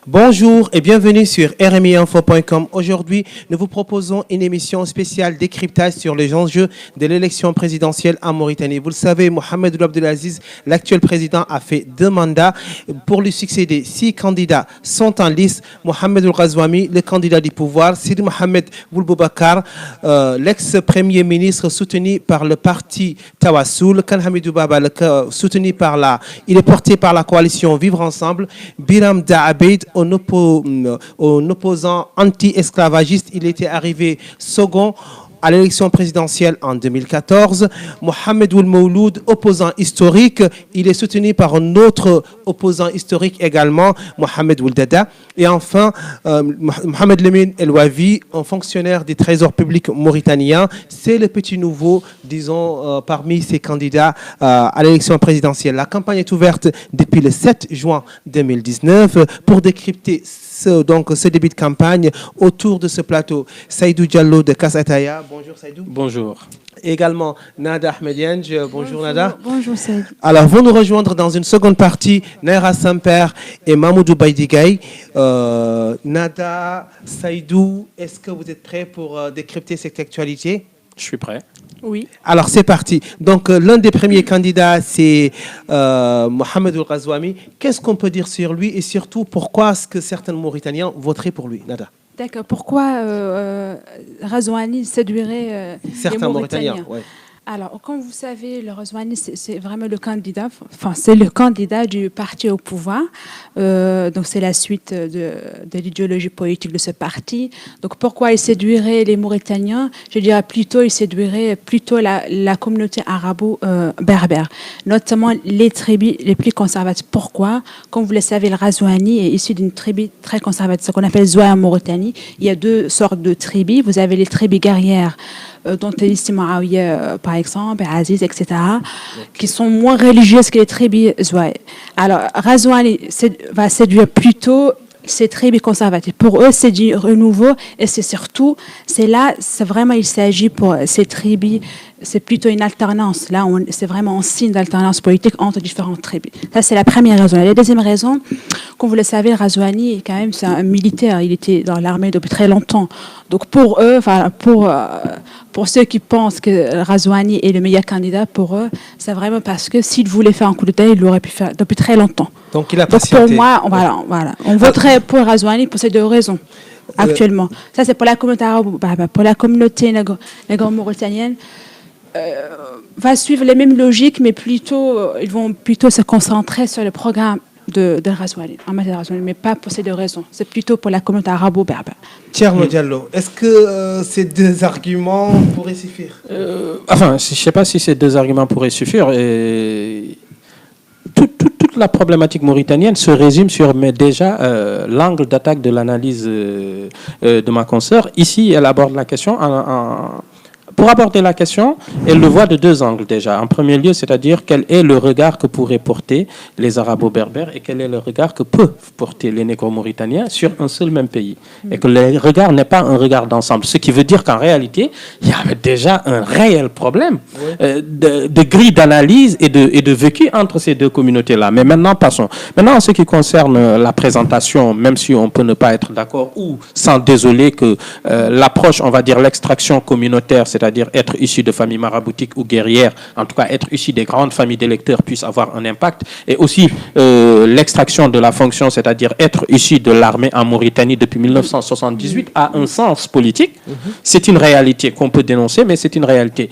Bonjour et bienvenue sur rmiinfo.com. Aujourd'hui, nous vous proposons une émission spéciale décryptage sur les enjeux de l'élection présidentielle en Mauritanie. Vous le savez, Mohamed Ould Abdelaziz, l'actuel président, a fait 2 mandats. Pour lui succéder, 6 candidats sont en lice. Mohamed Ould Ghazouani, le candidat du pouvoir, Sidi Mohamed Ould Boubacar, l'ex-premier ministre soutenu par le parti Tawassoul, Kane Hamidou Baba, il est porté par la coalition Vivre Ensemble, Biram Da'abeid, un opposant anti-esclavagiste. Il était arrivé second à l'élection présidentielle en 2014. Mohamed Ould Mouloud, opposant historique, il est soutenu par un autre opposant historique également, Mohamed Ould Dada. Et enfin, Mohamed Lemine El Wavi, un fonctionnaire du Trésor public mauritanien. C'est le petit nouveau, disons, parmi ces candidats à l'élection présidentielle. La campagne est ouverte depuis le 7 juin 2019 pour décrypter ce début de campagne. Autour de ce plateau, Saïdou Diallo de Kasataya. Bonjour Saïdou. Bonjour. Également Nada Ahmedienge. Bonjour Nada. Bonjour Saïdou. Alors, vont nous rejoindre dans une seconde partie Naira Samper et Mahmoudou Baidigay. Nada, Saïdou, est-ce que vous êtes prêts pour décrypter cette actualité? Je suis prêt. Oui. Alors, c'est parti. Donc, l'un des premiers candidats, c'est Mohamed Ould Ghazouani. Qu'est-ce qu'on peut dire sur lui et surtout, pourquoi est-ce que certains Mauritaniens voteraient pour lui? Nada. D'accord. Pourquoi Ghazouani séduirait certains les Mauritaniens, Mauritaniens? ouais. Alors, comme vous savez, le Ghazouani, c'est vraiment le candidat, c'est le candidat du parti au pouvoir. Donc, c'est la suite de l'idéologie politique de ce parti. Donc, pourquoi il séduirait les Mauritaniens? Je dirais plutôt, il séduirait plutôt la communauté arabo-berbère, notamment les tribus les plus conservatrices. Pourquoi? Comme vous le savez, le Ghazouani est issu d'une tribu très conservatrice, ce qu'on appelle Zouaya en Mauritanie. Il y a 2 sortes de tribus. Vous avez les tribus guerrières, dont est Mouawiya, par exemple, Aziz, etc., qui sont moins religieuses que les tribus Zouaï. Alors, Ghazouani va séduire plutôt ces tribus conservatrices. Pour eux, c'est du renouveau et c'est surtout, c'est vraiment, il s'agit pour ces tribus, c'est plutôt une alternance. Là, c'est vraiment un signe d'alternance politique entre différentes tribus. Ça, c'est la première raison. La deuxième raison, comme vous le savez, Ghazouani, quand même, c'est un militaire. Il était dans l'armée depuis très longtemps. Donc, pour eux, pour ceux qui pensent que Ghazouani est le meilleur candidat, pour eux, c'est vraiment parce que s'il voulait faire un coup d'État, il l'aurait pu faire depuis très longtemps. Donc, il a patienté. Donc, pour moi, voilà. On voterait pour Ghazouani pour ces 2 raisons, actuellement. Ça, c'est pour la communauté arabe, pour la communauté négro-mauritanienne. Va suivre les mêmes logiques, mais ils vont plutôt se concentrer sur le programme de Ghazouani, en matière de Ghazouani, mais pas pour ces 2 raisons. C'est plutôt pour la communauté arabo-berbère. Thierno Diallo, est-ce que ces 2 arguments pourraient suffire? Je ne sais pas si ces 2 arguments pourraient suffire. Toute la problématique mauritanienne se résume sur l'angle d'attaque de l'analyse de ma consoeur. Ici, elle aborde la question pour aborder la question, elle le voit de 2 angles déjà. En premier lieu, c'est-à-dire quel est le regard que pourraient porter les arabo-berbères et quel est le regard que peuvent porter les négro-mauritaniens sur un seul même pays. Et que le regard n'est pas un regard d'ensemble. Ce qui veut dire qu'en réalité, il y avait déjà un réel problème de grille d'analyse et de vécu entre ces 2 communautés-là. Mais maintenant, passons. Maintenant, en ce qui concerne la présentation, même si on peut ne pas être d'accord ou sans désoler que l'approche, on va dire l'extraction communautaire, c'est-à-dire être issu de familles maraboutiques ou guerrières, en tout cas être issu des grandes familles d'électeurs puisse avoir un impact, et aussi l'extraction de la fonction, c'est-à-dire être issu de l'armée en Mauritanie depuis 1978 a un sens politique. C'est une réalité qu'on peut dénoncer, mais c'est une réalité.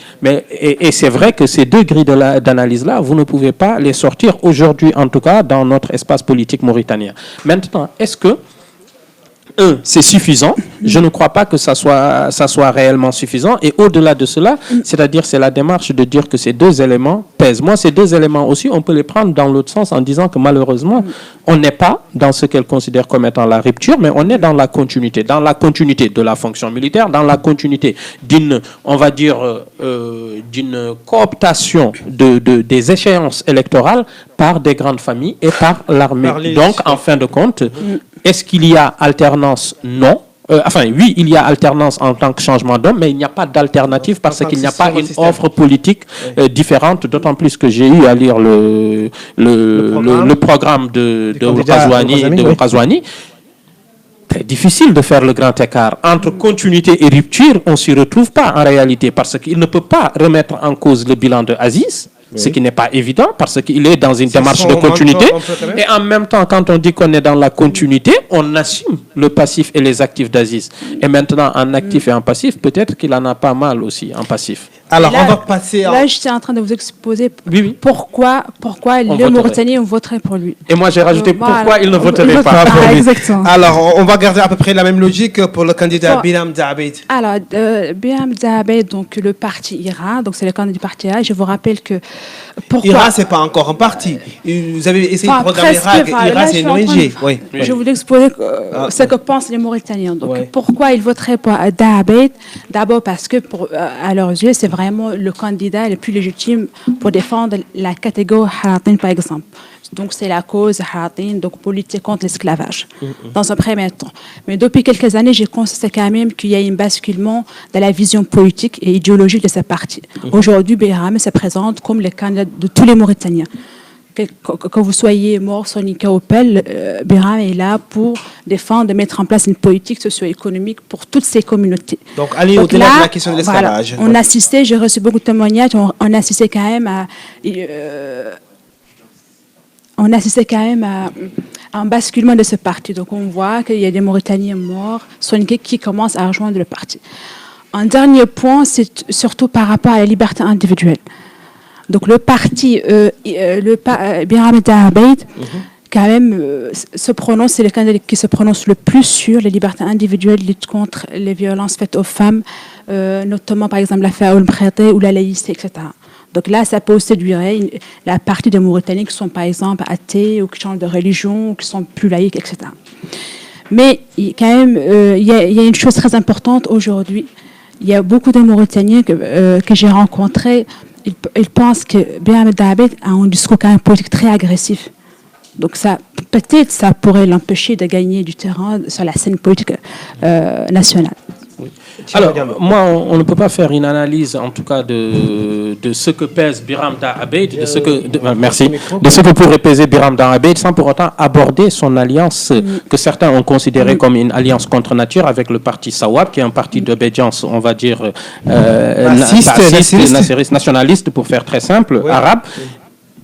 Et c'est vrai que ces 2 grilles d'analyse-là, vous ne pouvez pas les sortir aujourd'hui, en tout cas dans notre espace politique mauritanien. Maintenant, est-ce que c'est suffisant? Je ne crois pas que ça soit réellement suffisant. Et au-delà de cela, c'est-à-dire c'est la démarche de dire que ces 2 éléments pèsent. Moi, ces 2 éléments aussi, on peut les prendre dans l'autre sens en disant que malheureusement, on n'est pas dans ce qu'elle considère comme étant la rupture, mais on est dans la continuité de la fonction militaire, dans la continuité d'une cooptation des échéances électorales par des grandes familles et par l'armée. Donc, en fin de compte, est-ce qu'il y a alternance? Non. Oui, il y a alternance en tant que changement d'homme, mais il n'y a pas d'alternative parce qu'il n'y a pas une offre politique différente, d'autant plus que j'ai eu à lire le programme de Ghazouani. très difficile de faire le grand écart. Entre continuité et rupture, on ne s'y retrouve pas en réalité parce qu'il ne peut pas remettre en cause le bilan de Aziz. Ce qui n'est pas évident parce qu'il est dans une démarche de continuité. Et en même temps, quand on dit qu'on est dans la continuité, on assume le passif et les actifs d'Aziz. Et maintenant, en actif et en passif, peut-être qu'il en a pas mal aussi en passif. Alors, là, on va passer... Là, j'étais en train de vous exposer Oui. pourquoi les Mauritaniens voteraient pour lui. Et moi, j'ai rajouté pourquoi ils ne voteraient pas pour lui. Exactement. Alors, on va garder à peu près la même logique pour le candidat Biram Dahabed. Alors, Biram Dahabed, donc le parti IRA, donc c'est le candidat du parti IRA. Je vous rappelle que pourquoi... IRA, c'est pas encore un parti. Vous avez essayé de programmer IRA, c'est une ONG. Oui. Je vais vous exposer ce que pensent les Mauritaniens. Donc, pourquoi ils voteraient pour Dahabed? D'abord parce que, à leurs yeux, c'est vraiment le candidat le plus légitime pour défendre la catégorie Haratin, par exemple. Donc, c'est la cause Haratin, donc pour lutter contre l'esclavage, dans un premier temps. Mais depuis quelques années, j'ai constaté quand même qu'il y a un basculement dans la vision politique et idéologique de ce parti. Aujourd'hui, Biram se présente comme le candidat de tous les Mauritaniens. Que vous soyez mort, Sonika ou Pel, Biram est là pour défendre, de mettre en place une politique socio-économique pour toutes ces communautés. Donc, aller au-delà de la question de l'esclavage. Voilà, on assistait, j'ai reçu beaucoup de témoignages, on assistait quand même à un basculement de ce parti. Donc, on voit qu'il y a des Mauritaniens morts, Sonika qui commencent à rejoindre le parti. Un dernier point, c'est surtout par rapport à la liberté individuelle. Donc le parti Biram Dahabed, quand même, se prononce, c'est le candidat qui se prononce le plus sur les libertés individuelles, lutte contre les violences faites aux femmes, notamment par exemple l'affaire Oulmkhete ou la laïcité, etc. Donc là, ça peut séduire la partie des Mauritaniens qui sont par exemple athées ou qui changent de religion ou qui sont plus laïques, etc. Mais quand même, il y a une chose très importante aujourd'hui. Il y a beaucoup de Mauritaniens que j'ai rencontrés. Ils pensent que Biram Dahabed a un discours quand même politique très agressif. Donc ça, peut-être ça pourrait l'empêcher de gagner du terrain sur la scène politique nationale. Oui. Alors, moi, on ne peut pas faire une analyse, en tout cas, de ce que pèse Biram Dahabed, de ce que pourrait peser Biram Dahabed, sans pour autant aborder son alliance que certains ont considérée comme une alliance contre nature avec le parti Sawab, qui est un parti d'obédience, on va dire, nationaliste, pour faire très simple, arabe.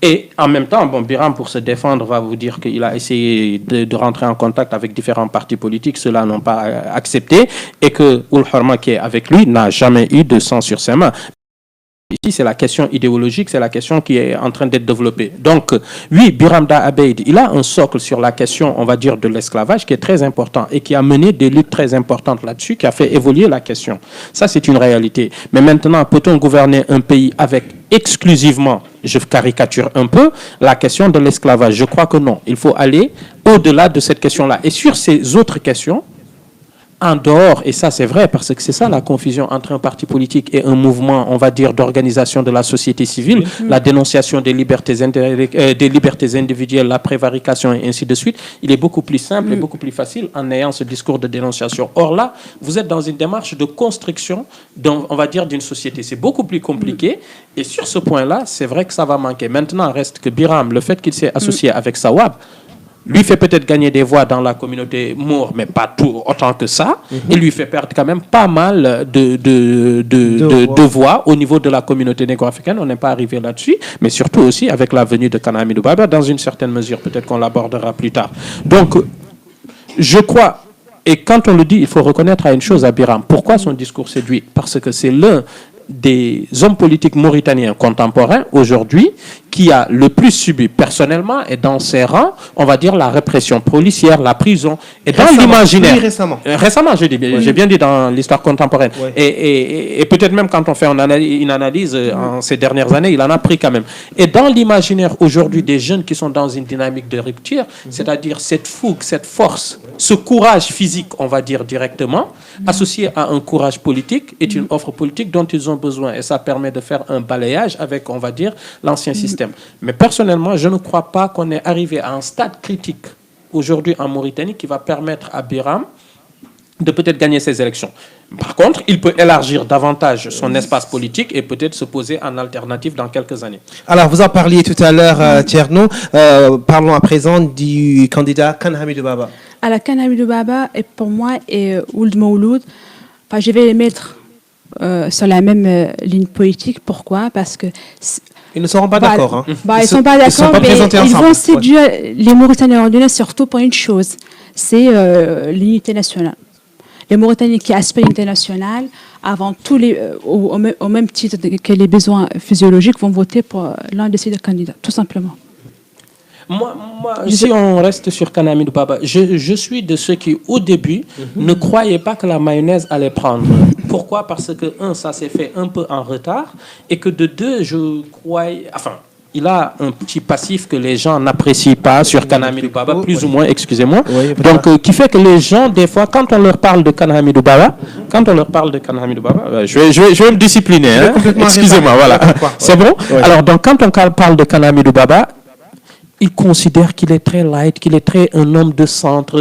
Et en même temps, Biram, pour se défendre, va vous dire qu'il a essayé de rentrer en contact avec différents partis politiques, ceux-là n'ont pas accepté, et que Ould Horma, qui est avec lui, n'a jamais eu de sang sur ses mains. Ici, c'est la question idéologique, c'est la question qui est en train d'être développée. Donc, oui, Biram Dahabed, il a un socle sur la question, on va dire, de l'esclavage qui est très important et qui a mené des luttes très importantes là-dessus, qui a fait évoluer la question. Ça, c'est une réalité. Mais maintenant, peut-on gouverner un pays avec exclusivement, je caricature un peu, la question de l'esclavage? Je crois que non. Il faut aller au-delà de cette question-là. Et sur ces autres questions, en dehors, et ça c'est vrai, parce que c'est ça la confusion entre un parti politique et un mouvement, on va dire, d'organisation de la société civile, la dénonciation des libertés individuelles, la prévarication et ainsi de suite, il est beaucoup plus simple et beaucoup plus facile en ayant ce discours de dénonciation. Or là, vous êtes dans une démarche de construction, on va dire, d'une société. C'est beaucoup plus compliqué, et sur ce point-là, c'est vrai que ça va manquer. Maintenant, reste que Biram, le fait qu'il s'est associé avec Sawab, lui fait peut-être gagner des voix dans la communauté Mour, mais pas tout autant que ça. Et lui fait perdre quand même pas mal de voix au niveau de la communauté négro-africaine. On n'est pas arrivé là-dessus, mais surtout aussi avec la venue de Kana Hamidou Baba, dans une certaine mesure. Peut-être qu'on l'abordera plus tard. Donc, je crois, et quand on le dit, il faut reconnaître à une chose à Biram. Pourquoi son discours séduit? Parce que c'est l'un des hommes politiques mauritaniens contemporains aujourd'hui qui a le plus subi personnellement et dans ses rangs, on va dire, la répression policière, la prison. Et dans l'imaginaire... Oui, récemment. Récemment, j'ai bien dit dans l'histoire contemporaine. Oui. Et peut-être même quand on fait une analyse en ces dernières années, il en a pris quand même. Et dans l'imaginaire aujourd'hui des jeunes qui sont dans une dynamique de rupture, c'est-à-dire cette fougue, cette force, ce courage physique, on va dire directement, associé à un courage politique, est une offre politique dont ils ont besoin. Et ça permet de faire un balayage avec, on va dire, l'ancien système. Mais personnellement, je ne crois pas qu'on est arrivé à un stade critique aujourd'hui en Mauritanie qui va permettre à Biram de peut-être gagner ces élections. Par contre, il peut élargir davantage son espace politique et peut-être se poser en alternative dans quelques années. Alors, vous en parliez tout à l'heure, Thierno. Parlons à présent du candidat Khan Hamidou Baba. Alors, Khan Hamidou Baba, pour moi, et Ould Mouloud, je vais les mettre sur la même ligne politique. Pourquoi? Parce que... Ils ne seront pas d'accord. Hein. Ils ne sont pas d'accord, mais ils vont séduire les Mauritaniens ordinaires surtout pour une chose, c'est l'unité nationale. Les Mauritaniens qui aspirent à l'unité nationale, avant tout, au même titre que les besoins physiologiques, vont voter pour l'un de ces deux candidats, tout simplement. Moi, si on reste sur Khan Hamidou Baba, je suis de ceux qui, au début, ne croyaient pas que la mayonnaise allait prendre. Pourquoi? Parce que, ça s'est fait un peu en retard, et que de deux, je croyais... Enfin, il a un petit passif que les gens n'apprécient pas sur Khan Hamidou Baba, plus ou moins, excusez-moi. Oui, donc, qui fait que les gens, des fois, quand on leur parle de Khan Hamidou Baba, je vais me discipliner, hein, excusez-moi, voilà. C'est bon? Oui. Alors, donc, quand on parle de Khan Hamidou Baba, il considère qu'il est très light, qu'il est un homme de centre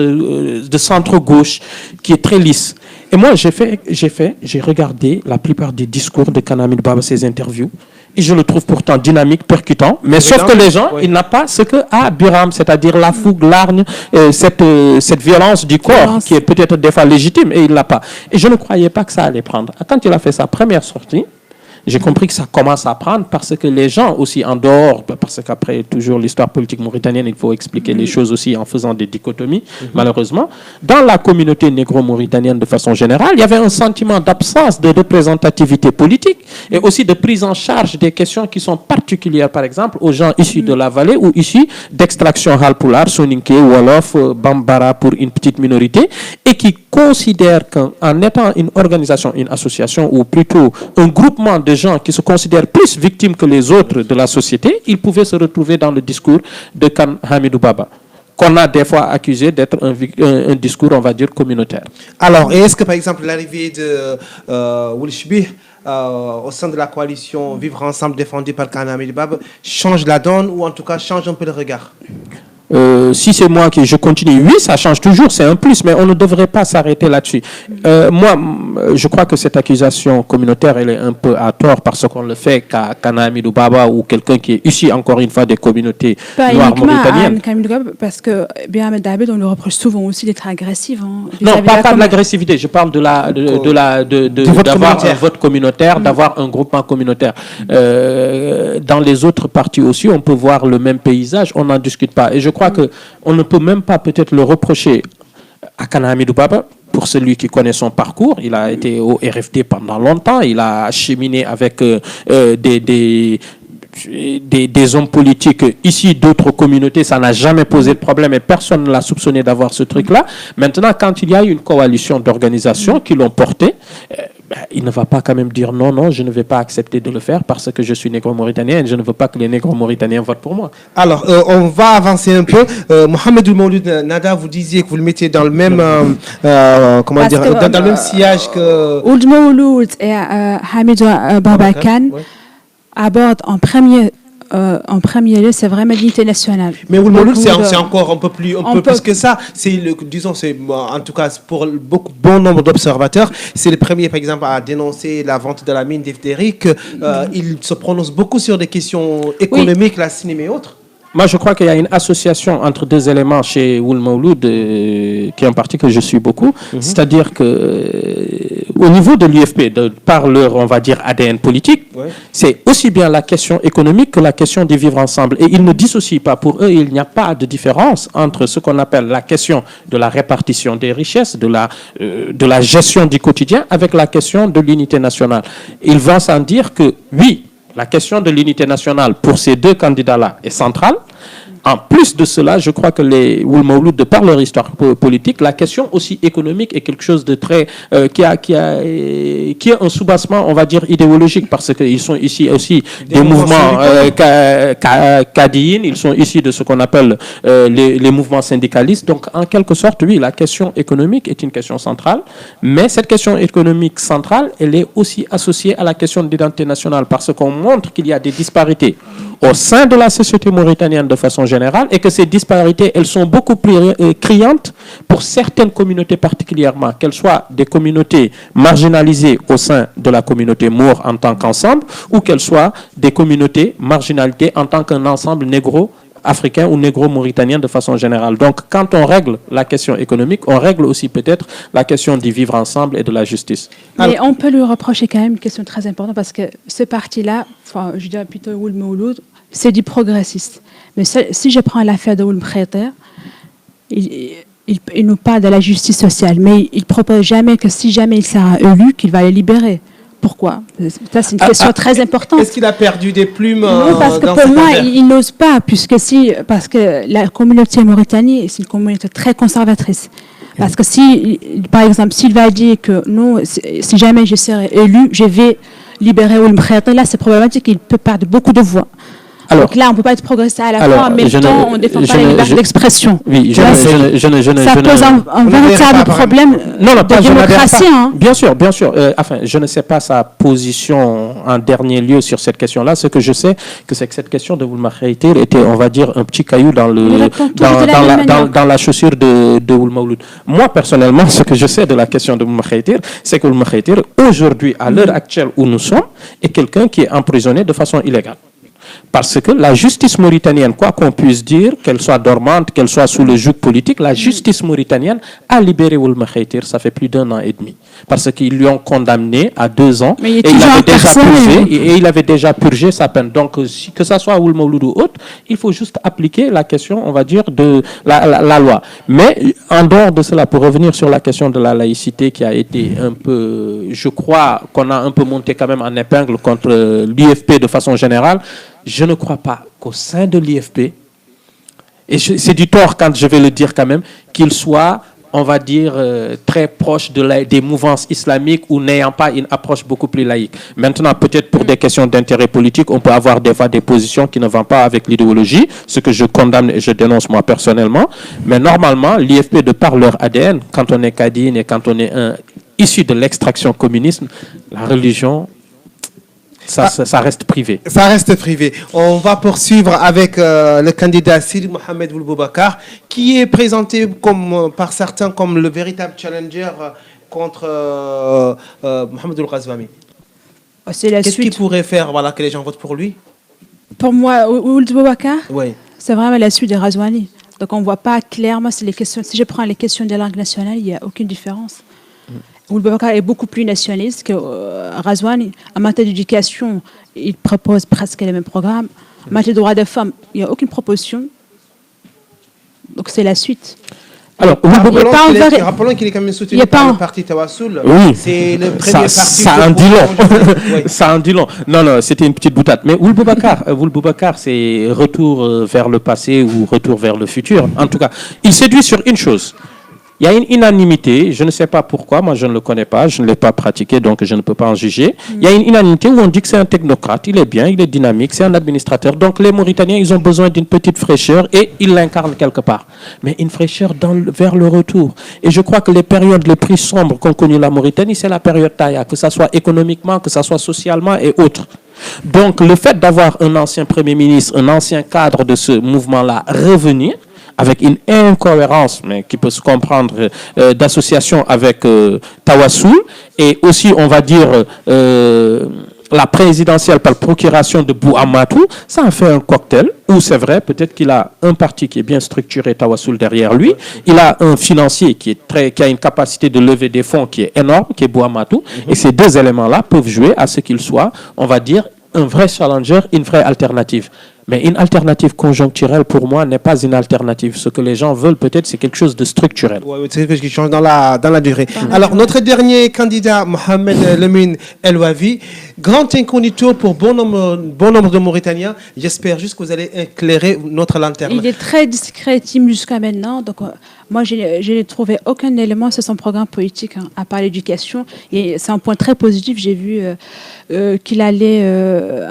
gauche, qui est très lisse. Et moi, j'ai regardé la plupart des discours de Khan Hamidou Baba, ses interviews, et je le trouve pourtant dynamique, percutant, mais sauf que les gens, il n'a pas ce que a Biram, c'est-à-dire la fougue, l'argne, cette violence du corps, qui est peut-être des fois légitime, et il l'a pas. Et je ne croyais pas que ça allait prendre. Quand il a fait sa première sortie, j'ai compris que ça commence à prendre parce que les gens aussi en dehors, parce qu'après toujours l'histoire politique mauritanienne, il faut expliquer les choses aussi en faisant des dichotomies, malheureusement. Dans la communauté négro-mauritanienne de façon générale, il y avait un sentiment d'absence de représentativité politique et aussi de prise en charge des questions qui sont particulières, par exemple, aux gens issus de la vallée ou issus d'extraction halpulaar, soninké, wolof, bambara pour une petite minorité et qui considèrent qu'en étant une organisation, une association ou plutôt un groupement de gens qui se considèrent plus victimes que les autres de la société, ils pouvaient se retrouver dans le discours de Khan Hamidou Baba, qu'on a des fois accusé d'être un discours, on va dire, communautaire. Alors, est-ce que, par exemple, l'arrivée de Woulchbih au sein de la coalition Vivre Ensemble défendue par Khan Hamidou Baba change la donne ou en tout cas change un peu le regard? Si c'est moi qui je continue, oui, ça change toujours, c'est un plus, mais on ne devrait pas s'arrêter là-dessus. Moi, je crois que cette accusation communautaire, elle est un peu à tort parce qu'on le fait qu'à Khan Hamidou Baba ou quelqu'un qui est issu, encore une fois, des communautés noires mauritaniennes. Parce que bien Ahmed Daabed, on le reproche souvent aussi d'être agressif. Hein, non, pas de l'agressivité, je parle d'avoir un vote communautaire, d'avoir un groupement communautaire. Dans les autres partis aussi, on peut voir le même paysage, on n'en discute pas. Et je crois qu'on ne peut même pas peut-être le reprocher à Khan Hamidou Baba pour celui qui connaît son parcours. Il a été au RFD pendant longtemps, il a cheminé avec des hommes politiques ici d'autres communautés, ça n'a jamais posé de problème et personne ne l'a soupçonné d'avoir ce truc-là. Maintenant, quand il y a une coalition d'organisations qui l'ont porté, il ne va pas quand même dire non, je ne vais pas accepter de le faire parce que je suis négro-mauritanien et je ne veux pas que les négro-mauritaniens votent pour moi. Alors, on va avancer un peu. Mohamed Mouloud Nada, vous disiez que vous le mettiez dans le même, dans le même sillage que... Ould Mouloud et Hamidou Baba Khan abordent en premier lieu, c'est vraiment l'unité nationale. Mais Ould Mouloud, c'est encore un peu plus que ça. C'est en tout cas pour bon nombre d'observateurs, c'est le premier, par exemple, à dénoncer la vente de la mine d'Efterik. Il se prononce beaucoup sur des questions économiques, la cinéma et autres. Moi, je crois qu'il y a une association entre deux éléments chez Ould Mouloud, qui est un parti que je suis beaucoup. C'est-à-dire que au niveau de l'UFP, par leur, on va dire, ADN politique, c'est aussi bien la question économique que la question du vivre ensemble. Et ils ne dissocient pas. Pour eux, il n'y a pas de différence entre ce qu'on appelle la question de la répartition des richesses, de la gestion du quotidien, avec la question de l'unité nationale. Ils vont sans dire que, oui, la question de l'unité nationale pour ces deux candidats-là est centrale. En plus de cela, je crois que les Ould Mouloud, de par leur histoire politique, la question aussi économique est quelque chose de très qui est un soubassement, on va dire, idéologique, parce qu'ils sont ici aussi des mouvements cadéines, ils sont issus de ce qu'on appelle les mouvements syndicalistes. Donc, en quelque sorte, oui, la question économique est une question centrale, mais cette question économique centrale, elle est aussi associée à la question de l'identité nationale, parce qu'on montre qu'il y a des disparités au sein de la société mauritanienne de façon générale, et que ces disparités, elles sont beaucoup plus criantes pour certaines communautés particulièrement, qu'elles soient des communautés marginalisées au sein de la communauté maure en tant qu'ensemble, ou qu'elles soient des communautés marginalisées en tant qu'un ensemble négro-africain ou négro-mauritanien de façon générale. Donc, quand on règle la question économique, on règle aussi peut-être la question du vivre ensemble et de la justice. Mais on peut lui reprocher quand même une question très importante parce que ce parti-là, enfin, je dirais plutôt Ould Mouloud, c'est du progressiste. Mais si je prends l'affaire de Ould Mkhitar, il nous parle de la justice sociale, mais il ne propose jamais que si jamais il sera élu, qu'il va les libérer. Pourquoi? Ça, c'est une question très importante. Est-ce qu'il a perdu des plumes Non, parce que pour moi, il n'ose pas, parce que la communauté mauritanienne, c'est une communauté très conservatrice. Parce que si, par exemple, s'il va dire que non, si jamais je serai élu, je vais libérer Ould Mkhitar, là, c'est problématique, il peut perdre beaucoup de voix. Alors, donc là, on ne peut pas être progressiste à la fois, en même temps, on ne défend pas la liberté d'expression. Oui, ça pose un véritable problème de démocratie. Bien sûr. Enfin, je ne sais pas sa position en dernier lieu sur cette question-là. Ce que je sais, c'est que cette question de Ould Mkhitar était, on va dire, un petit caillou dans la chaussure de Ould Mouloud. Moi, personnellement, ce que je sais de la question de Ould Mkhitar, c'est que Ould Mkhitar, aujourd'hui, à l'heure actuelle où nous sommes, est quelqu'un qui est emprisonné de façon illégale. Parce que la justice mauritanienne, quoi qu'on puisse dire, qu'elle soit dormante, qu'elle soit sous le joug politique, la justice mauritanienne a libéré Ould Mkhitar, ça fait plus d'1 an et demi. Parce qu'ils lui ont condamné à 2 ans et il avait déjà purgé sa peine. Donc, que ça soit Ould Mouloud ou autre, il faut juste appliquer la question, on va dire, de la loi. Mais en dehors de cela, pour revenir sur la question de la laïcité qui a été un peu, je crois qu'on a un peu monté quand même en épingle contre l'IFP de façon générale, je ne crois pas qu'au sein de l'IFP, et c'est du tort quand je vais le dire quand même, qu'il soit, on va dire, très proche des mouvances islamiques ou n'ayant pas une approche beaucoup plus laïque. Maintenant, peut-être pour des questions d'intérêt politique, on peut avoir des fois des positions qui ne vont pas avec l'idéologie, ce que je condamne et je dénonce moi personnellement. Mais normalement, l'IFP, de par leur ADN, quand on est cadine et quand on est issu de l'extraction communisme, la religion... Ça reste privé. Ça reste privé. On va poursuivre avec le candidat Sidi Mohamed Ould Boubacar, qui est présenté par certains comme le véritable challenger contre Mohamed Ould Ghazouani. Qu'est-ce qu'il pourrait faire que les gens votent pour lui? Pour moi, Ould Boubacar, oui. C'est vraiment la suite de Ghazouani. Donc on ne voit pas clairement si je prends les questions de la langue nationale, il n'y a aucune différence. Ould Boubacar est beaucoup plus nationaliste que Ghazouani. En matière d'éducation, il propose presque les mêmes programmes. En matière de droits des femmes, il n'y a aucune proposition. Donc c'est la suite. Alors, rappelons qu'il est quand même soutenu par le parti Tawassoul. Oui, c'est le premier parti. Ça en dit long. Ça en dit long. Non, c'était une petite boutade. Mais Ould Boubacar, c'est retour vers le passé ou retour vers le futur. En tout cas, il séduit sur une chose. Il y a une unanimité, je ne sais pas pourquoi, moi je ne le connais pas, je ne l'ai pas pratiqué, donc je ne peux pas en juger. Il y a une unanimité où on dit que c'est un technocrate, il est bien, il est dynamique, c'est un administrateur. Donc les Mauritaniens, ils ont besoin d'une petite fraîcheur et ils l'incarnent quelque part. Mais une fraîcheur vers le retour. Et je crois que les périodes les plus sombres qu'ont connues la Mauritanie, c'est la période Taya, que ce soit économiquement, que ce soit socialement et autres. Donc le fait d'avoir un ancien Premier ministre, un ancien cadre de ce mouvement-là revenir, avec une incohérence, mais qui peut se comprendre, d'association avec Tawassoul, et aussi, on va dire, la présidentielle par procuration de Bouamatou, ça a fait un cocktail où c'est vrai, peut-être qu'il a un parti qui est bien structuré, Tawassoul, derrière lui, il a un financier qui a une capacité de lever des fonds qui est énorme, qui est Bouamatou, et ces deux éléments-là peuvent jouer à ce qu'il soit, on va dire, un vrai challenger, une vraie alternative. Mais une alternative conjoncturelle, pour moi, n'est pas une alternative. Ce que les gens veulent, peut-être, c'est quelque chose de structurel. Oui, c'est quelque chose qui change dans la durée. Alors, notre dernier candidat, Mohamed Lemine El Wavi, grand incognito pour bon nombre de Mauritaniens. J'espère juste que vous allez éclairer notre lanterne. Il est très discret et timide jusqu'à maintenant. Donc, moi, je n'ai trouvé aucun élément sur son programme politique, à part l'éducation. Et c'est un point très positif. J'ai vu qu'il allait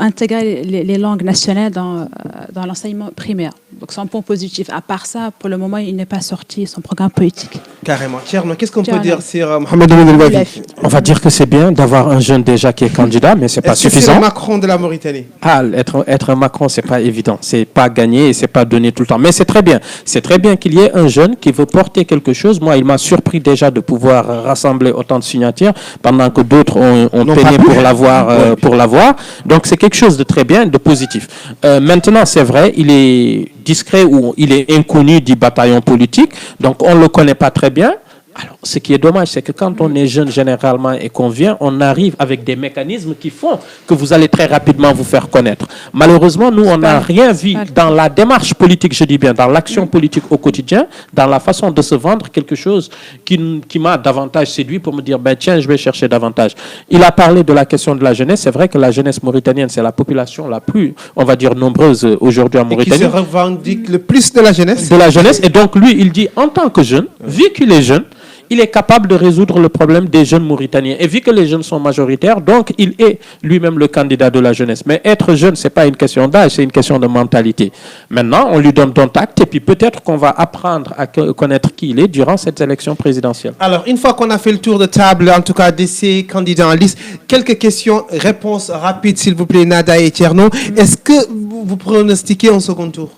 intégrer les langues nationales dans dans l'enseignement primaire. Donc c'est un point positif. À part ça, pour le moment, il n'est pas sorti son programme politique. Carrément. Tcherno, qu'est-ce qu'on peut Tcherno. dire sur Mohamed Ould El Wafi? On va dire que c'est bien d'avoir un jeune déjà qui est candidat, mais c'est pas Est-ce que c'est suffisant. le Macron de la Mauritanie? Ah, être un Macron, c'est pas évident. C'est pas gagné et c'est pas donné tout le temps. Mais c'est très bien. C'est très bien qu'il y ait un jeune qui veut porter quelque chose. Moi, il m'a surpris déjà de pouvoir rassembler autant de signatures pendant que d'autres ont Non, peiné pas pour plus. l'avoir, pour l'avoir. Donc, c'est quelque chose de très bien, de positif. Maintenant, c'est vrai, il est discret ou il est inconnu du bataillon politique. Donc, on le connaît pas très bien. Alors, ce qui est dommage, c'est que quand on est jeune généralement et qu'on vient, on arrive avec des mécanismes qui font que vous allez très rapidement vous faire connaître. Malheureusement, nous, on n'a rien vu dans la démarche politique, je dis bien, dans l'action politique au quotidien, dans la façon de se vendre, quelque chose qui m'a davantage séduit pour me dire, ben tiens, je vais chercher davantage. Il a parlé de la question de la jeunesse. C'est vrai que la jeunesse mauritanienne, c'est la population la plus, on va dire, nombreuse aujourd'hui en Et qui Mauritanie. se revendique le plus de la jeunesse? De la jeunesse. Et donc, lui, il dit, en tant que jeune, vu qu'il est jeune, il est capable de résoudre le problème des jeunes Mauritaniens. Et vu que les jeunes sont majoritaires, donc il est lui-même le candidat de la jeunesse. Mais être jeune, c'est pas une question d'âge, c'est une question de mentalité. Maintenant, on lui donne ton tact et puis peut-être qu'on va apprendre à connaître qui il est durant cette élection présidentielle. Alors, une fois qu'on a fait le tour de table, en tout cas de ces candidats en liste, quelques questions, réponses rapides, s'il vous plaît, Nada et Tcherno. Est-ce que vous pronostiquez en second tour?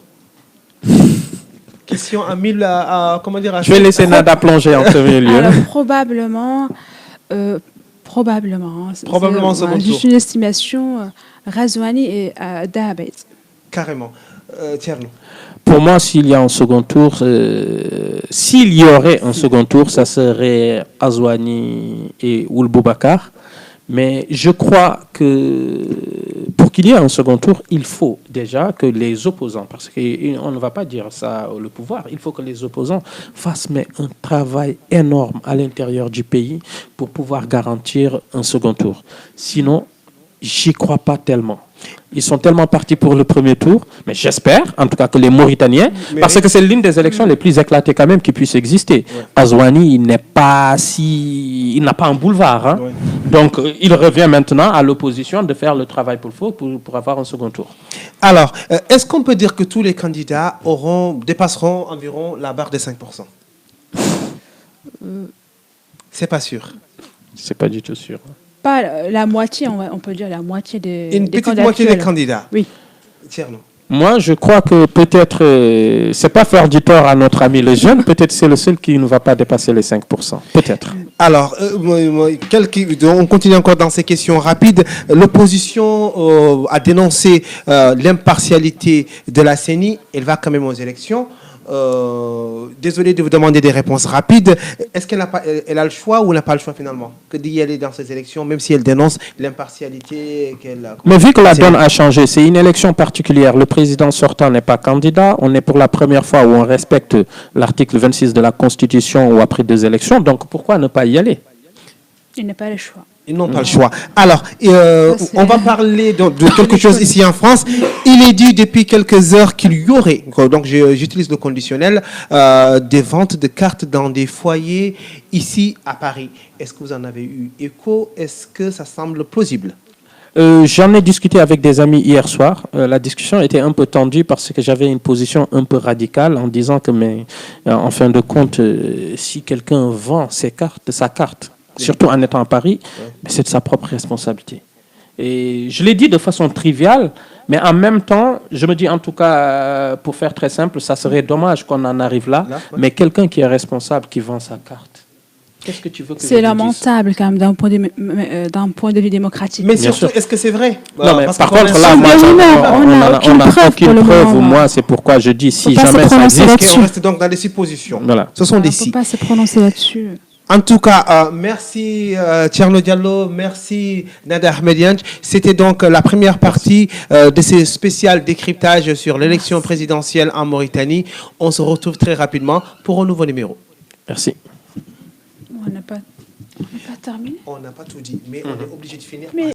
Question à 1000, comment dire, à Je vais laisser Nada plonger en premier lieu. Alors, probablement, probablement Probablement au second tour. juste une estimation, Razouani et Dahabet. Carrément. Tcherno. Pour moi, s'il y a un second tour, s'il y aurait un second tour, ça serait Azouani et Ould Boubacar. Mais je crois que pour qu'il y ait un second tour, il faut déjà que les opposants, parce qu'on ne va pas dire ça au pouvoir, il faut que les opposants fassent un travail énorme à l'intérieur du pays pour pouvoir garantir un second tour. Sinon, j'y crois pas tellement. Ils sont tellement partis pour le premier tour, mais j'espère, en tout cas, que les Mauritaniens, parce que c'est l'une des élections les plus éclatées quand même qui puisse exister. Ouais. Azouani, il n'a pas un boulevard. Hein. Ouais. Donc, il revient maintenant à l'opposition de faire le travail pour avoir un second tour. Alors, est-ce qu'on peut dire que tous les candidats dépasseront environ la barre des 5%? C'est pas sûr. C'est pas du tout sûr. Pas la moitié, on peut dire la moitié des Une petite moitié des candidats. Oui. Tcherno. Moi, je crois que peut-être, c'est pas faire du tort à notre ami le jeune, peut-être c'est le seul qui ne va pas dépasser les 5%. Peut-être. Alors, on continue encore dans ces questions rapides. L'opposition a dénoncé l'impartialité de la CENI. Elle va quand même aux élections. Désolé de vous demander des réponses rapides. Est-ce qu'elle a le choix ou elle n'a pas le choix finalement que d'y aller dans ces élections, même si elle dénonce l'impartialité qu'elle... Mais vu que la donne a changé, c'est une élection particulière. Le président sortant n'est pas candidat. On est pour la première fois où on respecte l'article 26 de la Constitution ou après 2 élections. Donc pourquoi ne pas y aller? Il n'a pas le choix. Ils n'ont pas le choix. Alors, on va parler de quelque chose ici en France. Il est dit depuis quelques heures qu'il y aurait, donc j'utilise le conditionnel, des ventes de cartes dans des foyers ici à Paris. Est-ce que vous en avez eu écho? Est-ce que ça semble plausible? J'en ai discuté avec des amis hier soir. La discussion était un peu tendue parce que j'avais une position un peu radicale en disant que, en fin de compte, si quelqu'un vend sa carte, surtout en étant à Paris, c'est de sa propre responsabilité. Et je l'ai dit de façon triviale, mais en même temps, je me dis en tout cas, pour faire très simple, ça serait dommage qu'on en arrive là, mais quelqu'un qui est responsable, qui vend sa carte, qu'est-ce que tu veux que c'est lamentable quand même d'un point de vue démocratique. Mais surtout, est-ce que c'est vrai? Non, mais par contre, là, on n'a aucune preuve. Moi, c'est pourquoi je dis, si jamais ça existe... On reste donc dans des suppositions. Voilà. Ce sont des si. On ne peut pas se prononcer là-dessus. En tout cas, merci Tcherno Diallo, merci Nada Ahmedian. C'était donc la première partie de ce spécial décryptage sur l'élection présidentielle en Mauritanie. On se retrouve très rapidement pour un nouveau numéro. Merci. On n'a pas terminé. On n'a pas tout dit, mais on est obligé de finir.